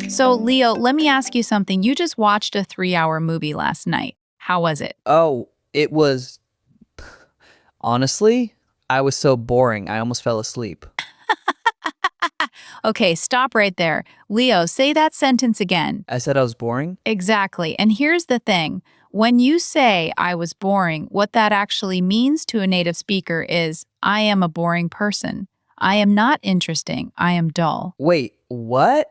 So, Leo, let me ask you something. You just watched a 3-hour movie last night. How was it? Oh, it was honestly, I was so boring. I almost fell asleep. Okay, stop right there. Leo, say that sentence again. I said I was boring? Exactly. And here's the thing when you say I was boring, what that actually means to a native speaker is I am a boring person. I am not interesting. I am dull. Wait, what?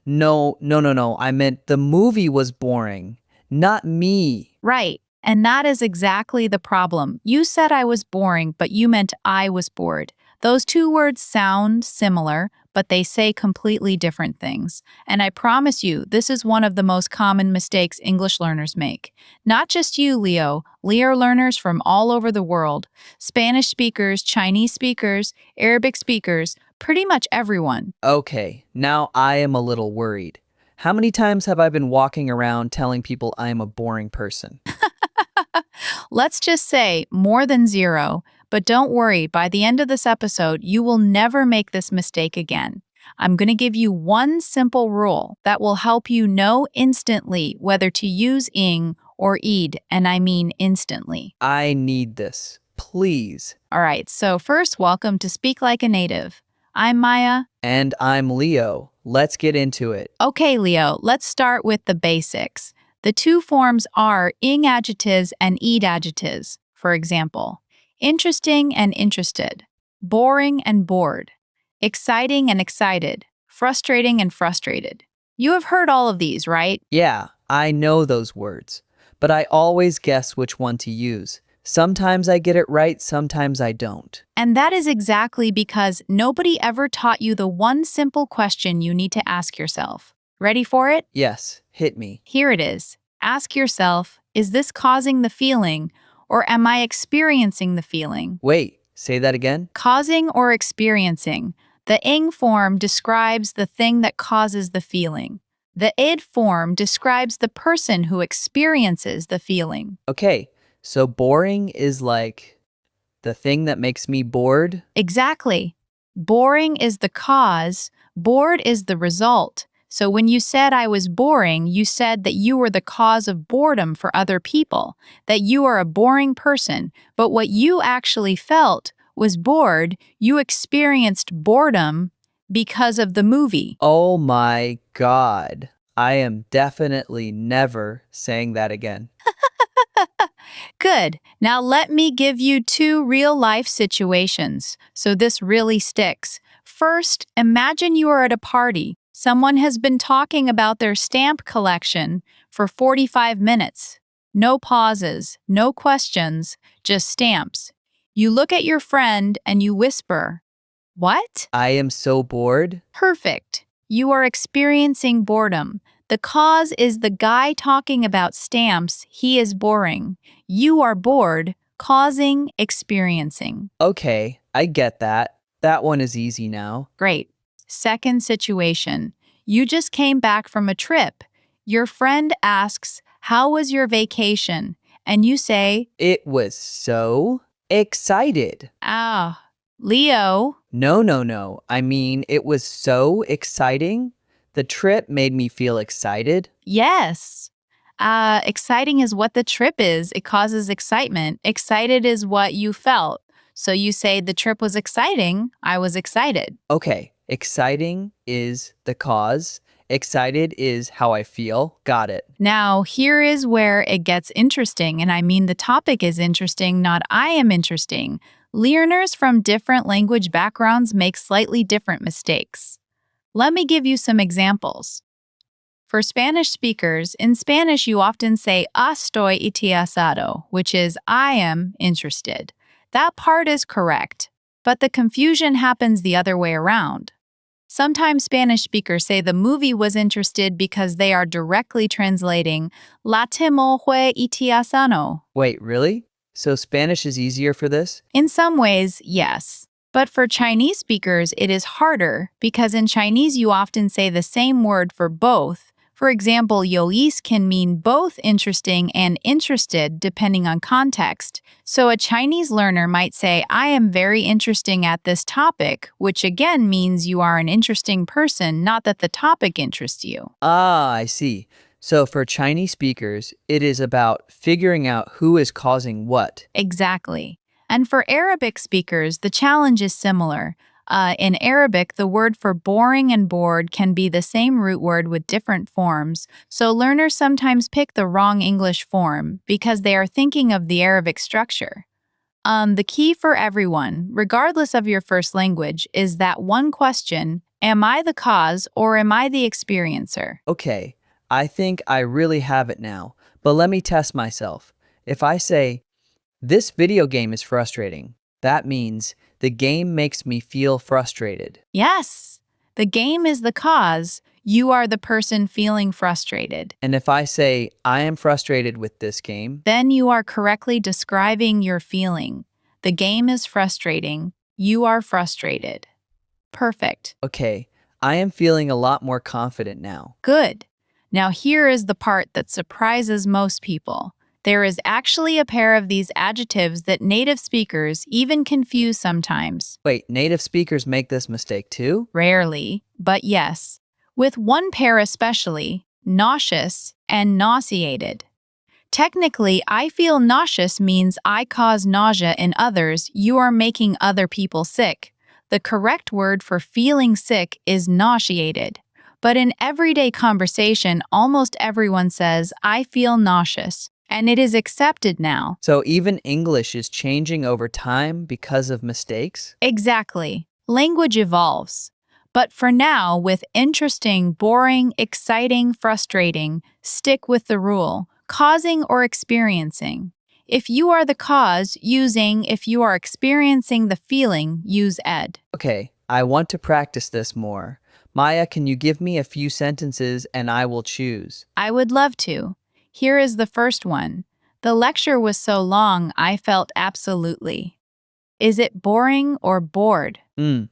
No, no, no, no. I meant the movie was boring, not me. Right. And that is exactly the problem. You said I was boring, but you meant I was bored. Those two words sound similar, but they say completely different things. And I promise you, this is one of the most common mistakes English learners make. Not just you, Leo learners from all over the world, Spanish speakers, Chinese speakers, Arabic speakers, pretty much everyone. Okay, now I am a little worried. How many times have I been walking around telling people I am a boring person? Let's just say more than zero, but don't worry, by the end of this episode, you will never make this mistake again. I'm going to give you one simple rule that will help you know instantly whether to use ing or ed, and I mean instantly. I need this. Please. All right, so first, welcome to Speak Like a Native. I'm Maya. And I'm Leo. Let's get into it. Okay, Leo, let's start with the basics. The two forms are ing adjectives and ed adjectives. For example, interesting and interested, boring and bored, exciting and excited, frustrating and frustrated. You have heard all of these, right? Yeah, I know those words, but I always guess which one to use. Sometimes I get it right, sometimes I don't. And that is exactly because nobody ever taught you the one simple question you need to ask yourself. Ready for it? Yes, hit me. Here it is. Ask yourself, is this causing the feeling, or am I experiencing the feeling? Wait, say that again? Causing or experiencing. The ing form describes the thing that causes the feeling. The id form describes the person who experiences the feeling. Okay, so boring is like the thing that makes me bored? Exactly. Boring is the cause, bored is the result. So when you said I was boring, you said that you were the cause of boredom for other people, that you are a boring person. But what you actually felt was bored. You experienced boredom because of the movie. Oh my god. I am definitely never saying that again. Good. Now let me give you two real life situations so this really sticks. First, imagine you are at a party. Someone has been talking about their stamp collection for 45 minutes. No pauses, no questions, just stamps. You look at your friend and you whisper, "What?" I am so bored. Perfect. You are experiencing boredom. The cause is the guy talking about stamps. He is boring. You are bored, causing experiencing. Okay, I get that. That one is easy now. Great. Second situation. You just came back from a trip. Your friend asks, "How was your vacation?" And you say, It was so excited. "Ah, Leo." No, no, no. I mean, it was so exciting. The trip made me feel excited. Yes. Exciting is what the trip is. It causes excitement. Excited is what you felt. So you say the trip was exciting. I was excited. Okay, exciting is the cause. Excited is how I feel. Got it. Now, here is where it gets interesting. And I mean, the topic is interesting, not I am interesting. Learners from different language backgrounds make slightly different mistakes. Let me give you some examples. For Spanish speakers, in Spanish you often say estoy interesado, which is I am interested. That part is correct, but the confusion happens the other way around. Sometimes Spanish speakers say the movie was interested because they are directly translating Latimo fue interesado. Wait, really? So Spanish is easier for this? In some ways, yes. But for Chinese speakers, it is harder because in Chinese you often say the same word for both. For example, yois can mean both interesting and interested depending on context. So a Chinese learner might say, I am very interesting at this topic, which again means you are an interesting person, not that the topic interests you. Ah, I see. So for Chinese speakers, it is about figuring out who is causing what. Exactly. And for Arabic speakers, the challenge is similar. In Arabic, the word for boring and bored can be the same root word with different forms, so learners sometimes pick the wrong English form because they are thinking of the Arabic structure. The key for everyone, regardless of your first language, is that one question: am I the cause or am I the experiencer? Okay, I think I really have it now, but let me test myself. If I say, this video game is frustrating, that means the game makes me feel frustrated. Yes, the game is the cause. You are the person feeling frustrated. And if I say, I am frustrated with this game, Then you are correctly describing your feeling. The game is frustrating. You are frustrated. Perfect. okay, I am feeling a lot more confident now. Good. Now, here is the part that surprises most people. There is actually a pair of these adjectives that native speakers even confuse sometimes. Wait, native speakers make this mistake too? Rarely, but yes. With one pair especially, nauseous and nauseated. Technically, I feel nauseous means I cause nausea in others, you are making other people sick. The correct word for feeling sick is nauseated. But in everyday conversation, almost everyone says, I feel nauseous, and it is accepted now. So even English is changing over time because of mistakes? Exactly. Language evolves. But for now, with interesting, boring, exciting, frustrating, stick with the rule, causing or experiencing. If you are the cause, using; if you are experiencing the feeling, use ed. Okay, I want to practice this more. Maya, can you give me a few sentences and I will choose? I would love to. Here is the first one. The lecture was so long, I felt absolutely. Is it boring or bored? Hmm.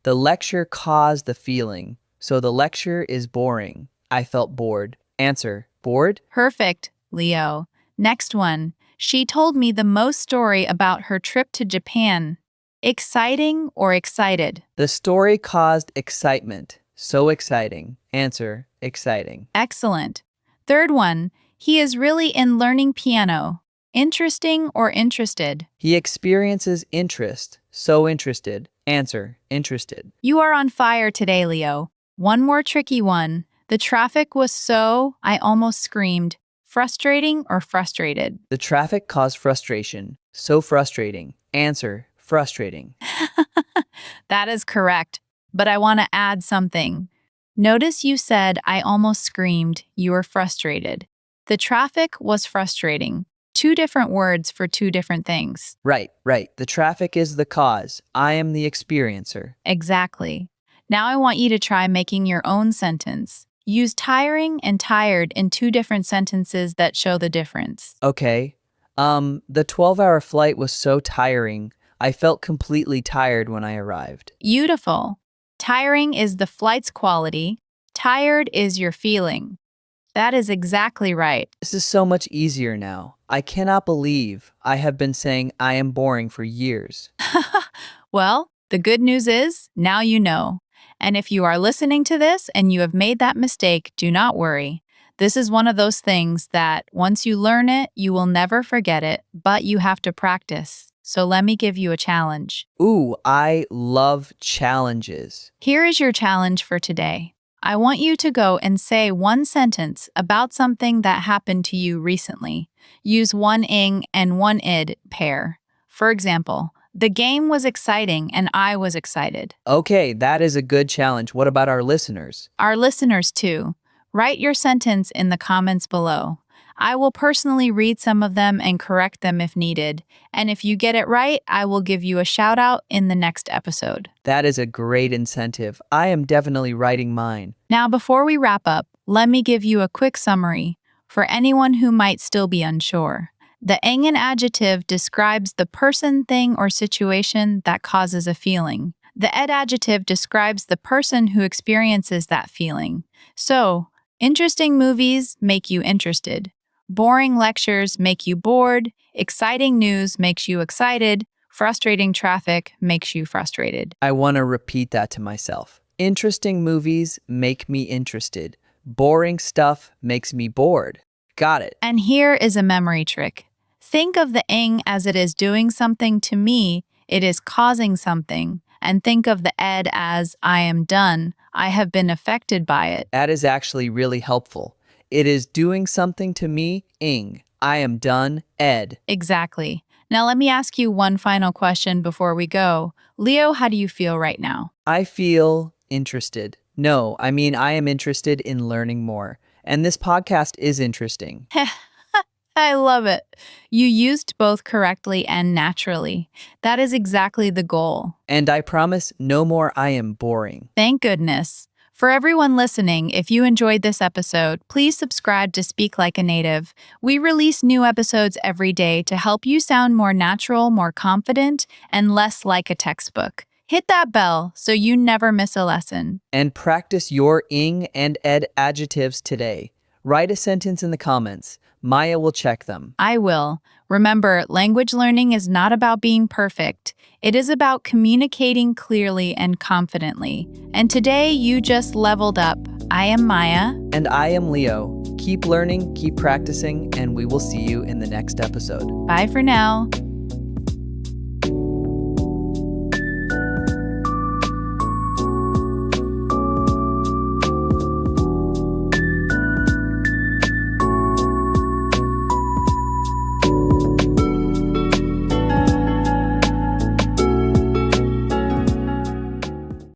The lecture caused the feeling, so the lecture is boring. I felt bored. Answer, bored? Perfect, Leo. Next one. She told me the most story about her trip to Japan. Exciting or excited? The story caused excitement. So exciting. Answer, exciting. Excellent. Third one. He is really in learning piano. Interesting or interested? He experiences interest. So interested. Answer, interested. You are on fire today, Leo. One more tricky one. The traffic was so, I almost screamed. Frustrating or frustrated? The traffic caused frustration. So frustrating. Answer, frustrating. That is correct, but I want to add something. Notice you said, I almost screamed, you were frustrated. The traffic was frustrating. Two different words for two different things. Right, right. The traffic is the cause. I am the experiencer. Exactly. Now I want you to try making your own sentence. Use tiring and tired in two different sentences that show the difference. Okay. The 12-hour flight was so tiring. I felt completely tired when I arrived. Beautiful. Tiring is the flight's quality. Tired is your feeling. That is exactly right. This is so much easier now. I cannot believe I have been saying I am boring for years. Well, the good news is now you know. And if you are listening to this and you have made that mistake, do not worry. This is one of those things that once you learn it, you will never forget it, but you have to practice. So let me give you a challenge. Ooh, I love challenges. Here is your challenge for today. I want you to go and say one sentence about something that happened to you recently. Use one ing and one id pair. For example, the game was exciting and I was excited. Okay, that is a good challenge. What about our listeners? Our listeners, too. Write your sentence in the comments below. I will personally read some of them and correct them if needed. And if you get it right, I will give you a shout out in the next episode. That is a great incentive. I am definitely writing mine. Now, before we wrap up, let me give you a quick summary for anyone who might still be unsure. The ing and adjective describes the person, thing, or situation that causes a feeling. The ed adjective describes the person who experiences that feeling. So, Interesting movies make you interested. Boring lectures make you bored. Exciting news makes you excited. Frustrating traffic makes you frustrated. I want to repeat that to myself. Interesting movies make me interested. Boring stuff makes me bored. Got it. And here is a memory trick. Think of the ing as it is doing something to me, it is causing something. And think of the ed as I am done, I have been affected by it. That is actually really helpful. It is doing something to me, ing. I am done, ed. Exactly. Now let me ask you one final question before we go. Leo, how do you feel right now? I feel interested. No, I mean, I am interested in learning more. And this podcast is interesting. I love it. You used both correctly and naturally. That is exactly the goal. And I promise no more I am boring. Thank goodness. For everyone listening, if you enjoyed this episode, please subscribe to Speak Like a Native. We release new episodes every day to help you sound more natural, more confident, and less like a textbook. Hit that bell so you never miss a lesson. And practice your ing and ed adjectives today. Write a sentence in the comments. Maya will check them. I will. Remember, language learning is not about being perfect. It is about communicating clearly and confidently. And today, you just leveled up. I am Maya. And I am Leo. Keep learning, keep practicing, and we will see you in the next episode. Bye for now.